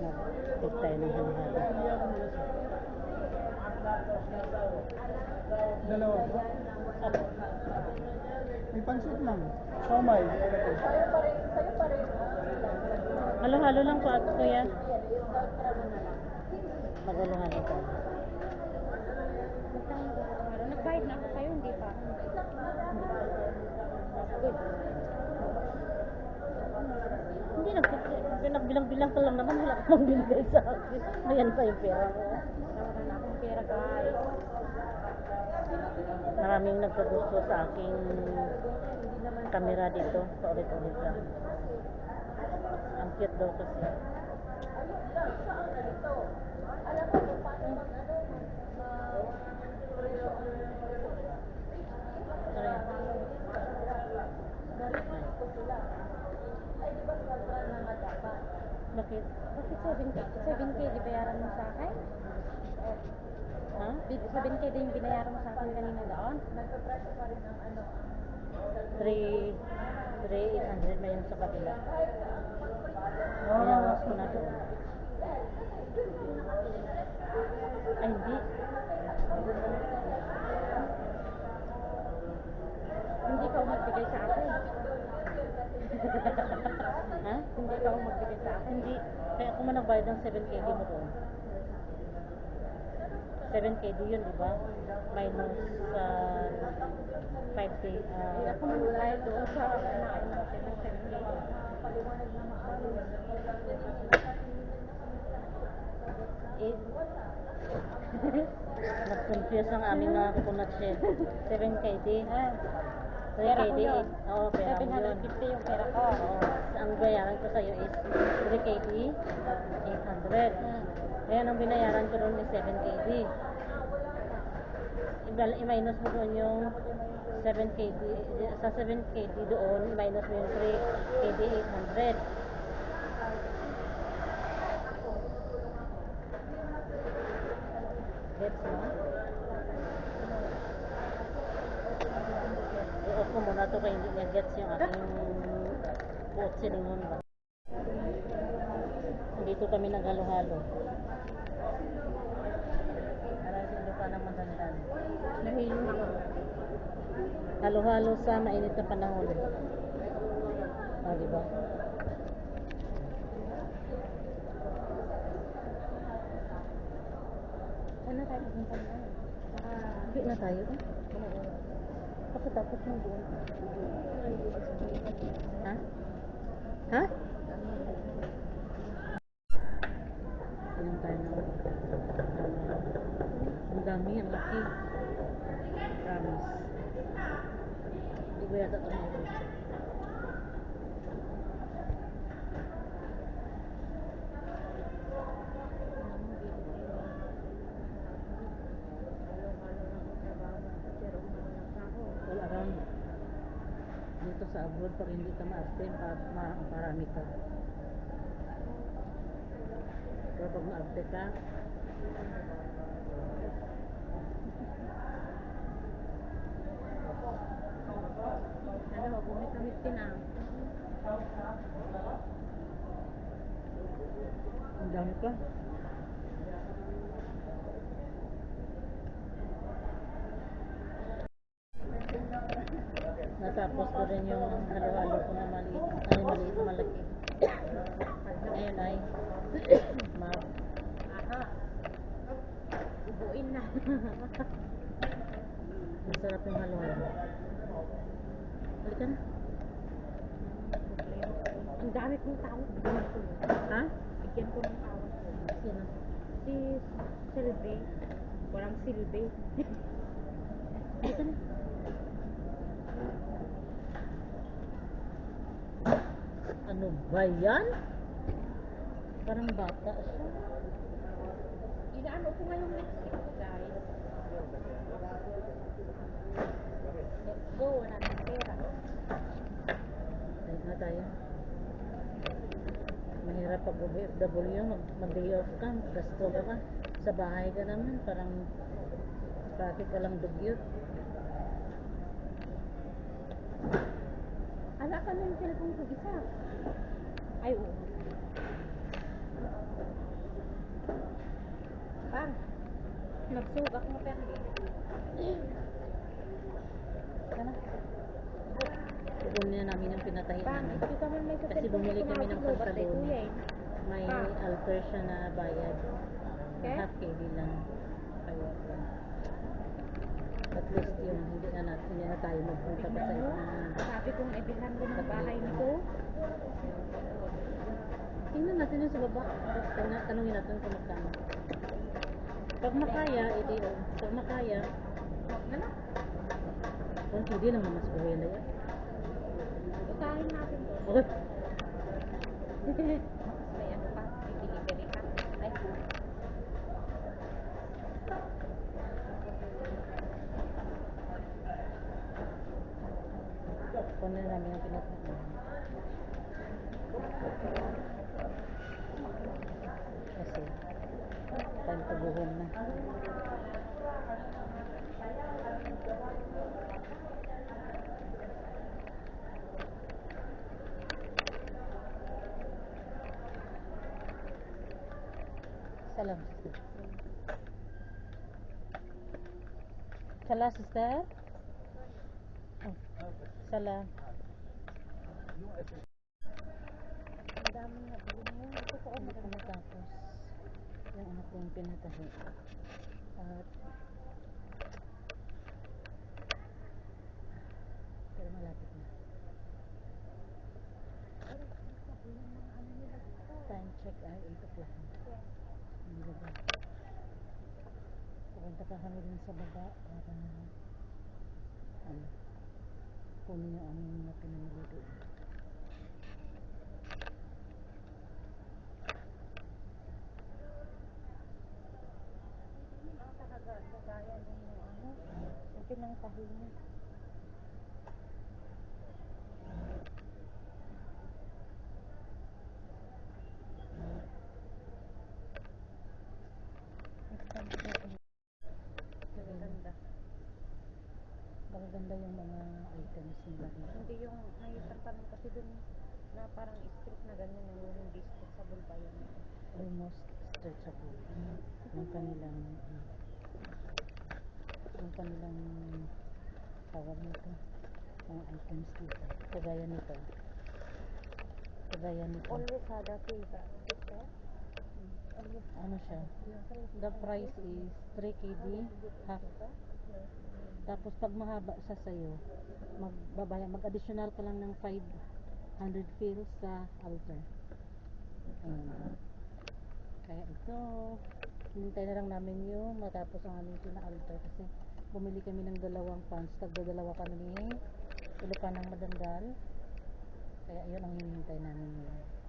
Nag-take tayo ng halo-halo. Dalawa ba? Apo. May pansit lang. Somay. Halo-halo lang po at kuya. Mag-halo-halo tayo. Nag-bite na ako kayo, hindi pa. Good. Hindi, nagbilang-bilang ka lang naman. Wala ka pang binigay sa akin. Ayan pa yung pera mo. Wala na akong pera, guys. Maraming nagkagusto sa aking camera dito. Paulit-ulit lang. Ang cute daw kasi. Bakit? Bakit 7K di bayaran mo sa akin? Ha? 7K din yung binayaran mo sa akin kanina doon? 3,800 na yun sa kabila. Binawas ko na doon. Ay, hindi. Hindi ka magbigay sa akin. Ha? Hindi ka magbigay sa akin. Hindi. Kaya ako man nagbayad ng 7KD mo doon. 7KD yun, di ba? Minus 5K. Hindi ako man nagbayad doon sa kinain natin ng 7K. Mas-confuse ang aming mga coconut shell. 7KD. 3KD. Oo, pera mo yun. 750 yung pera ko. Oo. Ang bayaran ko sa'yo is 3KD, 800. Kaya ang binayaran ko doon is 7KD. I-minus mo doon yung 7KD. Sa 7KD doon, i-minus mo yung 3KD, 800. Gets mo? I-off ko muna ito kaya hindi niya gets yung aking buot silingon ba. Dito kami naghalo-halo. Para sino ka ng madandan. Nahilo na ako. Halo-halo sa mainit na panahon. O, diba? Saan na tayo pupunta na? Hindi na tayo. Pagkatapos mo doon. Ha? Ha? Inom tayo ng ang dami, ang laki. Promise. Hindi ko yata ito maubos. All around. Dito sa abroad, pag hindi ka maarte, marami ka. Pero pag maarte ka, Ano, bumit kami tinang. ang dami ka. Natapos ko rin yung halo-halo ko na maliit. Ay, maliit na malaki. Ngayon ay Aha. Ubuin na. masarap yung halo-halo. Halika na. Ang dami kong tawag. Bigyan ko. Ha? Bigyan ko ng tawag. Sino? Si Silve. Walang Silve. Halika na. Ano ba yan? Parang bata siya. Inaano ko nga yung lipstick ko, guys. Let's go. Wala ng pera. Ay na tayo. Mahirap pag OFW, mag-day off ka, gasto ka. Sa bahay ka naman, parang bakit walang dugyot. Ala ka na yung cellphone ko isa. Ay, oo. Nagsugak mo perdi. Ano? Kukunin na namin yung pinatahi Bang, namin. ito naman may sa Kasi cellphone bumili ko kami ng nakapag-lobat kay pantalon. kuya eh. May Ah. alter siya na bayad. Okay? Half KD lang. Kaya lang. At least yung hindi na tayo magpunta pa sa Tignan mo, ibang. sabi kong ibilhan ko ng bahay nito. Tingnan natin yung sa baba. Tanungin natin kung magkano. Pag makaya, edi o. Pag makaya, Huwag na lang. kung hindi lang naman sa buhay na yan. Usahin natin to. Okay. May ano pa, may delivery pa. Ay, Kunin na namin yung pinatahi. Kasi, time to go home na. Salam, sister. Salam, sister. Oh, salam. ang dami na bilhin mo. Ito ko Hindi maganda. pa natapos yung anak ko yung pinatahi. At pero malapit na. Time check ay 8 o'clock na. Hindi ba ba? Pupunta pa kami dun sa baba para ano, kunin yung aming mga pinamili doon. Kagaya ng ano, yung pinangtahi niya. Maganda. Magaganda yung mga items nila dito. Hindi yung may pantalon kasi dun na parang strip na ganyan na yung hindi stretchable pa yun. Almost stretchable. Yung kanilang yung kanilang tawag nito mga items dito. Kagaya nito. Kagaya nito. Always had a sister. Ano siya? The price is 3 KD half. Tapos pag mahaba siya sa'yo, mag-additional ka lang ng 500 fills sa altar. Ayan. Kaya ito, hinintay na lang namin yung matapos ang aming pina-altar kasi bumili kami ng dalawang pants. Tagdadalawa kami ni Ilupa ng Madanggal. Kaya yun ang hinihintay namin ngayon.